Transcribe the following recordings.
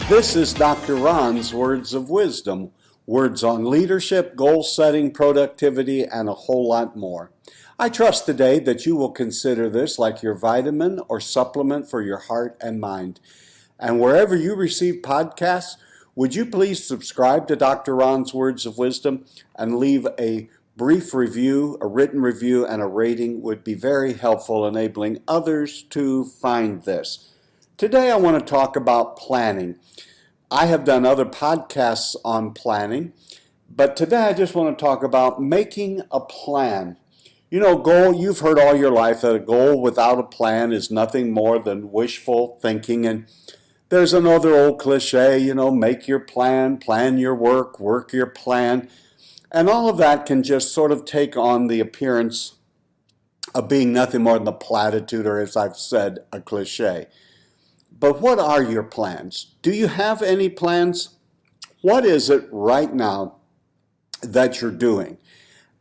This is Dr. Ron's Words of Wisdom, words on leadership, goal setting, productivity, and a whole lot more. I trust today that you will consider this like your vitamin or supplement for your heart and mind. And wherever you receive podcasts, would you please subscribe to Dr. Ron's Words of Wisdom and leave a brief review, a written review, and a rating would be very helpful, enabling others to find this. Today I want to talk about planning. I have done other podcasts on planning, but today I just want to talk about making a plan. You know, you've heard all your life that a goal without a plan is nothing more than wishful thinking. And there's another old cliche, make your plan your work your plan. And all of that can just sort of take on the appearance of being nothing more than a platitude, or as I've said, a cliche. But what are your plans? Do you have any plans? What is it right now that you're doing?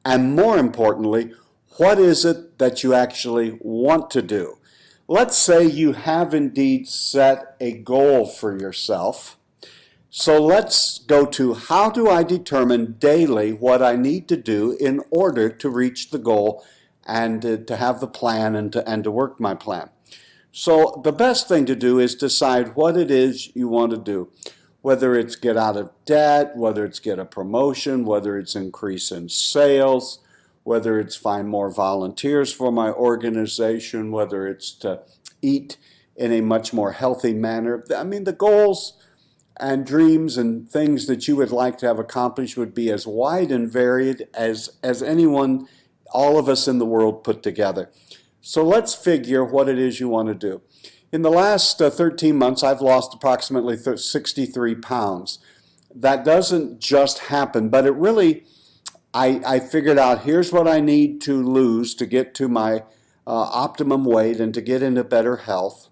And more importantly, what is it that you actually want to do? Let's say you have indeed set a goal for yourself. So let's go to, how do I determine daily what I need to do in order to reach the goal and to have the plan and to work my plan? So the best thing to do is decide what it is you want to do, whether it's get out of debt, whether it's get a promotion, whether it's increase in sales, whether it's find more volunteers for my organization, whether it's to eat in a much more healthy manner. I mean, the goals and dreams and things that you would like to have accomplished would be as wide and varied as anyone, all of us in the world put together. So let's figure what it is you want to do. In the last 13 months, I've lost approximately 63 pounds. That doesn't just happen, but it really, I figured out here's what I need to lose to get to my optimum weight and to get into better health.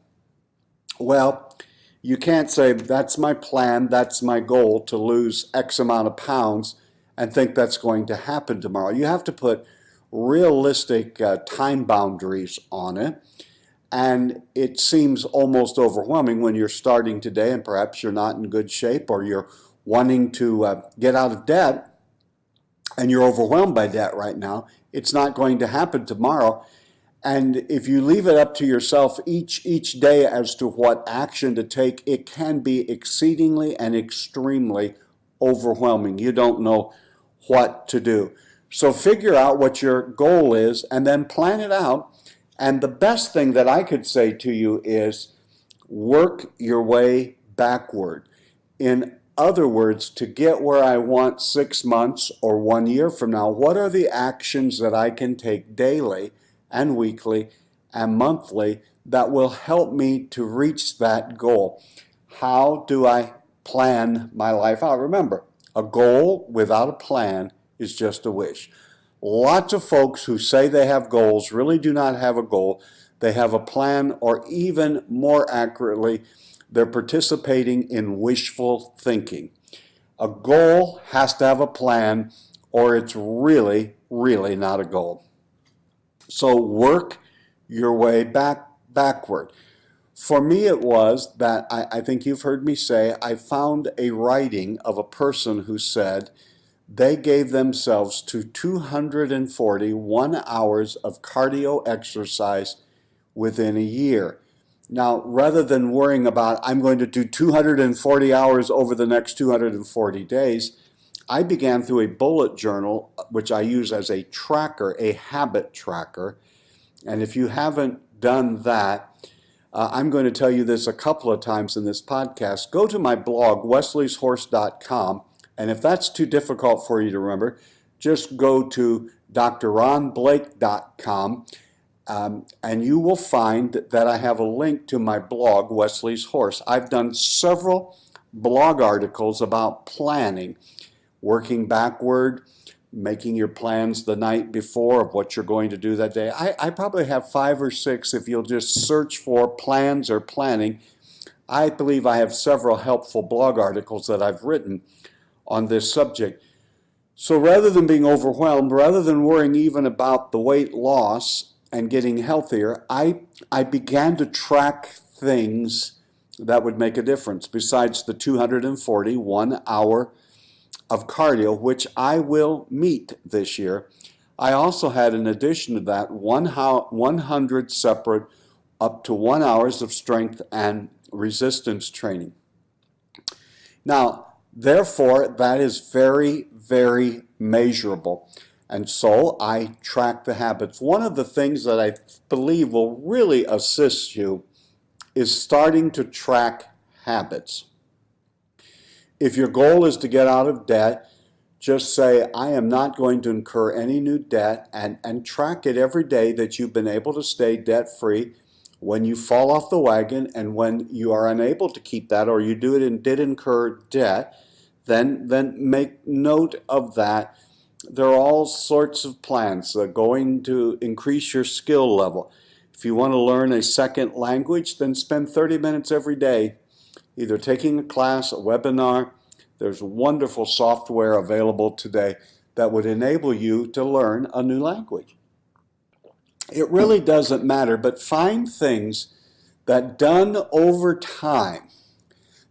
Well, you can't say that's my plan, that's my goal to lose X amount of pounds and think that's going to happen tomorrow. You have to put realistic time boundaries on it, and it seems almost overwhelming when you're starting today and perhaps you're not in good shape, or you're wanting to get out of debt and you're overwhelmed by debt right now. It's not going to happen tomorrow. And if you leave it up to yourself each day as to what action to take, it can be exceedingly and extremely overwhelming. You don't know what to do. So figure out what your goal is and then plan it out. And the best thing that I could say to you is work your way backward. In other words, to get where I want 6 months or 1 year from now, what are the actions that I can take daily and weekly and monthly that will help me to reach that goal? How do I plan my life out? Remember, a goal without a plan is just a wish. Lots of folks who say they have goals really do not have a goal. They have a plan, or even more accurately, they're participating in wishful thinking. A goal has to have a plan, or it's really not a goal. So work your way backward. For me, it was that I think you've heard me say, I found a writing of a person who said they gave themselves to 241 hours of cardio exercise within a year. Now, rather than worrying about, I'm going to do 240 hours over the next 240 days, I began through a bullet journal, which I use as a tracker, a habit tracker. And if you haven't done that, I'm going to tell you this a couple of times in this podcast. Go to my blog, wesleysHorse.com. And if that's too difficult for you to remember, just go to drronblake.com, and you will find that I have a link to my blog, Wesley's Horse. I've done several blog articles about planning, working backward, making your plans the night before of what you're going to do that day. I probably have 5 or 6 if you'll just search for plans or planning. I believe I have several helpful blog articles that I've written on this subject. So rather than being overwhelmed, rather than worrying even about the weight loss and getting healthier, I began to track things that would make a difference. Besides the 240, 1 hour of cardio, which I will meet this year, I also had, in addition to that, 100 separate up to 1 hours of strength and resistance training. Now, therefore, that is very, very measurable. And so I track the habits. One of the things that I believe will really assist you is starting to track habits. If your goal is to get out of debt, just say, I am not going to incur any new debt, and track it every day that you've been able to stay debt-free. When you fall off the wagon and when you are unable to keep that, or you do it and did incur debt, then make note of that. There are all sorts of plans going to increase your skill level. If you want to learn a second language, then spend 30 minutes every day either taking a class, a webinar. There's wonderful software available today that would enable you to learn a new language. It really doesn't matter, but find things that done over time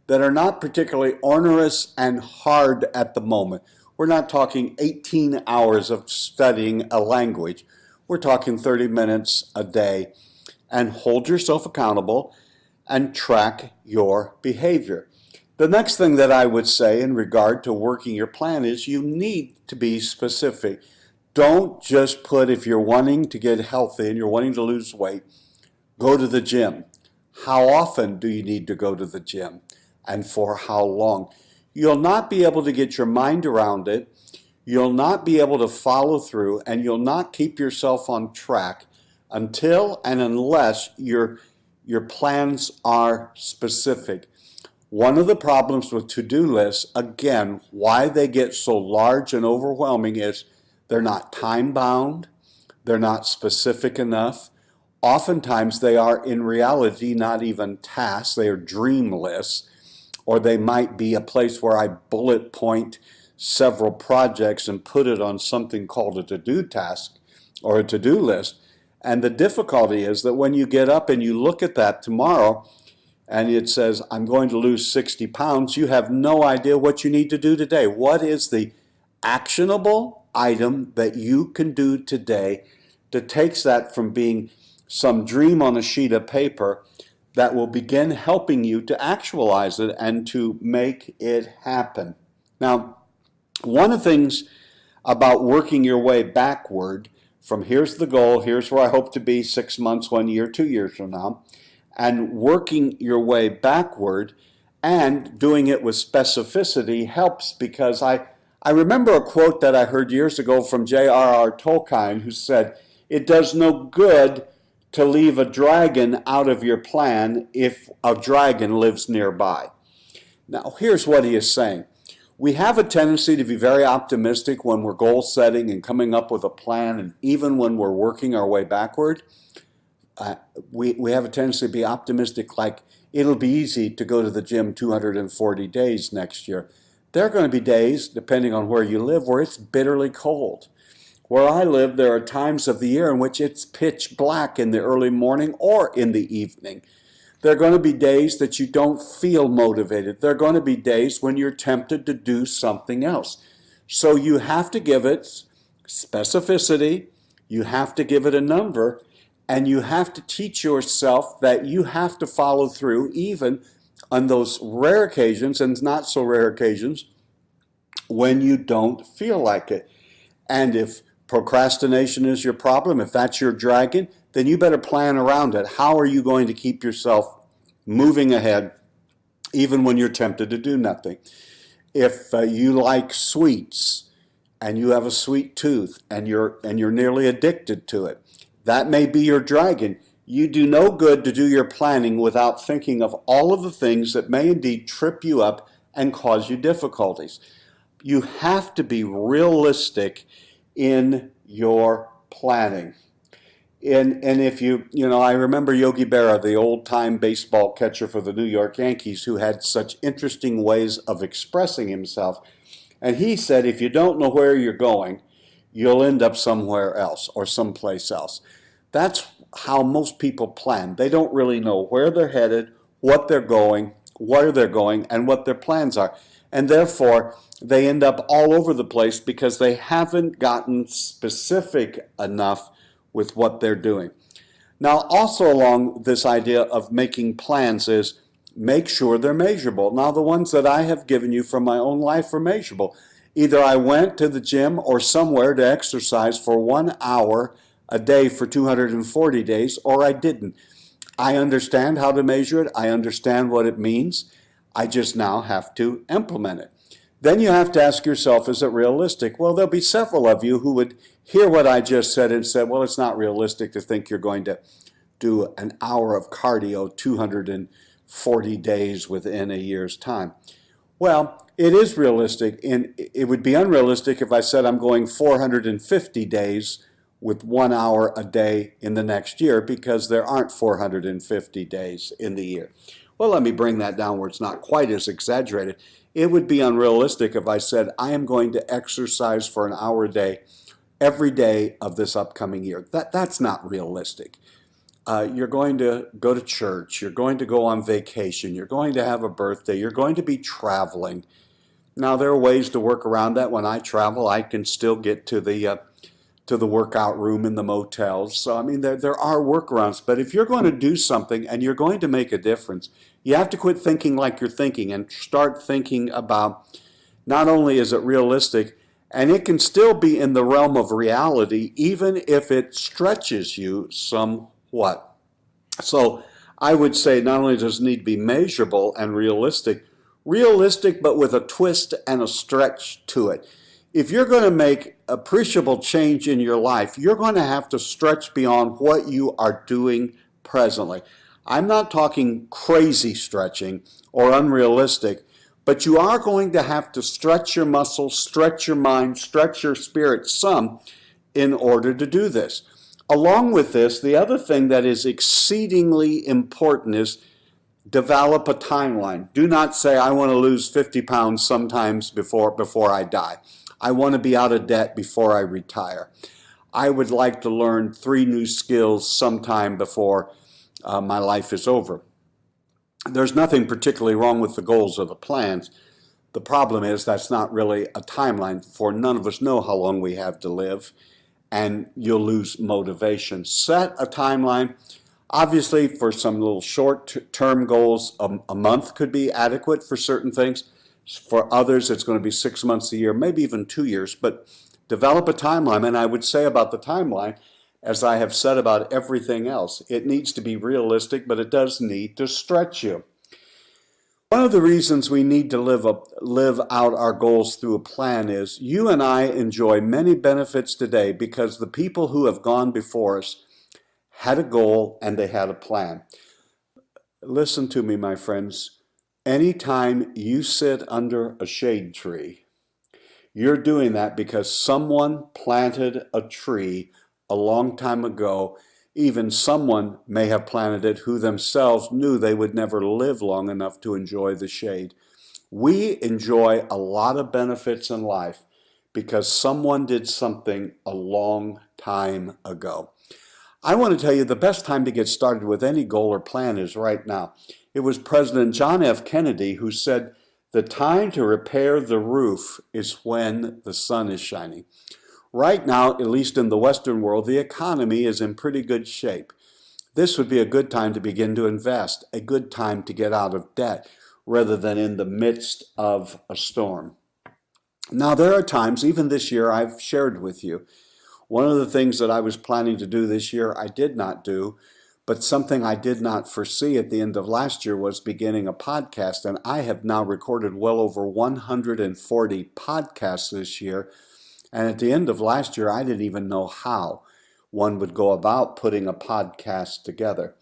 that are not particularly onerous and hard at the moment. We're not talking 18 hours of studying a language. We're talking 30 minutes a day, and hold yourself accountable and track your behavior. The next thing that I would say in regard to working your plan is you need to be specific. Don't just put, if you're wanting to get healthy and you're wanting to lose weight, go to the gym. How often do you need to go to the gym, and for how long? You'll not be able to get your mind around it. You'll not be able to follow through, and you'll not keep yourself on track until and unless your plans are specific. One of the problems with to-do lists, again, why they get so large and overwhelming, is they're not time-bound, they're not specific enough. Oftentimes they are in reality not even tasks, they are dream lists, or they might be a place where I bullet point several projects and put it on something called a to-do task or a to-do list. And the difficulty is that when you get up and you look at that tomorrow and it says, I'm going to lose 60 pounds, you have no idea what you need to do today. What is the actionable item that you can do today that takes that from being some dream on a sheet of paper that will begin helping you to actualize it and to make it happen? Now, one of the things about working your way backward from here's the goal, here's where I hope to be 6 months, 1 year, 2 years from now, and working your way backward and doing it with specificity helps, because I remember a quote that I heard years ago from J.R.R. Tolkien, who said, it does no good to leave a dragon out of your plan if a dragon lives nearby. Now, here's what he is saying. We have a tendency to be very optimistic when we're goal setting and coming up with a plan, and even when we're working our way backward, we have a tendency to be optimistic, like it'll be easy to go to the gym 240 days next year. There are going to be days, depending on where you live, where it's bitterly cold. Where I live, there are times of the year in which it's pitch black in the early morning or in the evening. There are going to be days that you don't feel motivated. There are going to be days when you're tempted to do something else. So you have to give it specificity, you have to give it a number, and you have to teach yourself that you have to follow through even on those rare occasions and not so rare occasions when you don't feel like it. And if procrastination is your problem, if that's your dragon, then you better plan around it. How are you going to keep yourself moving ahead even when you're tempted to do nothing? If you like sweets and you have a sweet tooth and you're nearly addicted to it, that may be your dragon. You do no good to do your planning without thinking of all of the things that may indeed trip you up and cause you difficulties. You have to be realistic in your planning. And if I remember Yogi Berra, the old-time baseball catcher for the New York Yankees, who had such interesting ways of expressing himself. And he said, if you don't know where you're going, you'll end up somewhere else or someplace else. That's how most people plan. They don't really know where they're headed, what they're going, where they're going, and what their plans are. And therefore, they end up all over the place because they haven't gotten specific enough with what they're doing. Now, also along this idea of making plans is make sure they're measurable. Now, the ones that I have given you from my own life are measurable. Either I went to the gym or somewhere to exercise for 1 hour a day for 240 days, or I didn't. I understand how to measure it. I understand what it means. I just now have to implement it. Then you have to ask yourself, is it realistic? Well, there'll be several of you who would hear what I just said and say, well, it's not realistic to think you're going to do an hour of cardio 240 days within a year's time. Well, it is realistic, and it would be unrealistic if I said I'm going 450 days with 1 hour a day in the next year, because there aren't 450 days in the year. Well, let me bring that down where it's not quite as exaggerated. It would be unrealistic if I said I am going to exercise for an hour a day every day of this upcoming year. That's not realistic. You're going to go to church, you're going to go on vacation, you're going to have a birthday, you're going to be traveling. Now, there are ways to work around that. When I travel, I can still get to the workout room in the motels. So, I mean, there are workarounds. But if you're going to do something and you're going to make a difference, you have to quit thinking like you're thinking and start thinking about not only is it realistic, and it can still be in the realm of reality, even if it stretches you somewhat. So I would say not only does it need to be measurable and realistic, but with a twist and a stretch to it. If you're going to make appreciable change in your life, you're going to have to stretch beyond what you are doing presently. I'm not talking crazy stretching or unrealistic, but you are going to have to stretch your muscles, stretch your mind, stretch your spirit some in order to do this. Along with this, the other thing that is exceedingly important is develop a timeline. Do not say, I want to lose 50 pounds sometimes before I die. I want to be out of debt before I retire. I would like to learn 3 new skills sometime before my life is over. There's nothing particularly wrong with the goals or the plans. The problem is that's not really a timeline, for none of us know how long we have to live, and you'll lose motivation. Set a timeline. Obviously, for some little short-term goals, a month could be adequate for certain things. For others, it's going to be 6 months a year, maybe even 2 years, but develop a timeline. And I would say about the timeline, as I have said about everything else, it needs to be realistic, but it does need to stretch you. One of the reasons we need to live out our goals through a plan is you and I enjoy many benefits today because the people who have gone before us had a goal and they had a plan. Listen to me, my friends. Anytime you sit under a shade tree, you're doing that because someone planted a tree a long time ago. Even someone may have planted it who themselves knew they would never live long enough to enjoy the shade. We enjoy a lot of benefits in life because someone did something a long time ago. I want to tell you the best time to get started with any goal or plan is right now. It was President John F. Kennedy who said, the time to repair the roof is when the sun is shining. Right now, at least in the Western world, the economy is in pretty good shape. This would be a good time to begin to invest, a good time to get out of debt, rather than in the midst of a storm. Now, there are times, even this year, I've shared with you. One of the things that I was planning to do this year, I did not do, but something I did not foresee at the end of last year was beginning a podcast, and I have now recorded well over 140 podcasts this year. And at the end of last year, I didn't even know how one would go about putting a podcast together.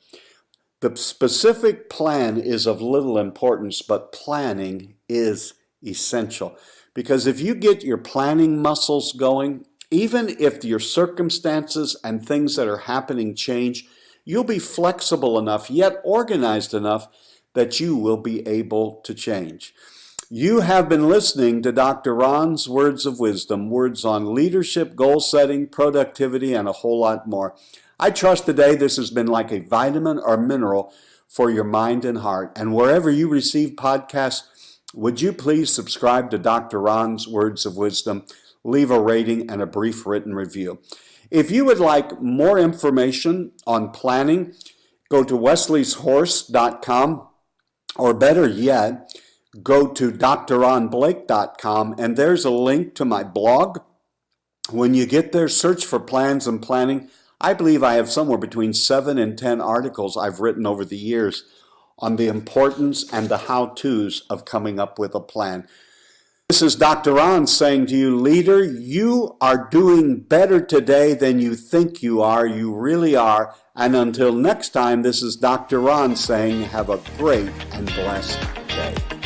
The specific plan is of little importance, but planning is essential. Because if you get your planning muscles going, even if your circumstances and things that are happening change, you'll be flexible enough, yet organized enough, that you will be able to change. You have been listening to Dr. Ron's Words of Wisdom, words on leadership, goal setting, productivity, and a whole lot more. I trust today this has been like a vitamin or mineral for your mind and heart. And wherever you receive podcasts, would you please subscribe to Dr. Ron's Words of Wisdom, leave a rating and a brief written review. If you would like more information on planning, go to wesleysHorse.com, or better yet, go to drronblake.com, and there's a link to my blog. When you get there, search for Plans and Planning. I believe I have somewhere between 7 and 10 articles I've written over the years on the importance and the how-tos of coming up with a plan. This is Dr. Ron saying to you, leader, you are doing better today than you think you are. You really are. And until next time, this is Dr. Ron saying, have a great and blessed day.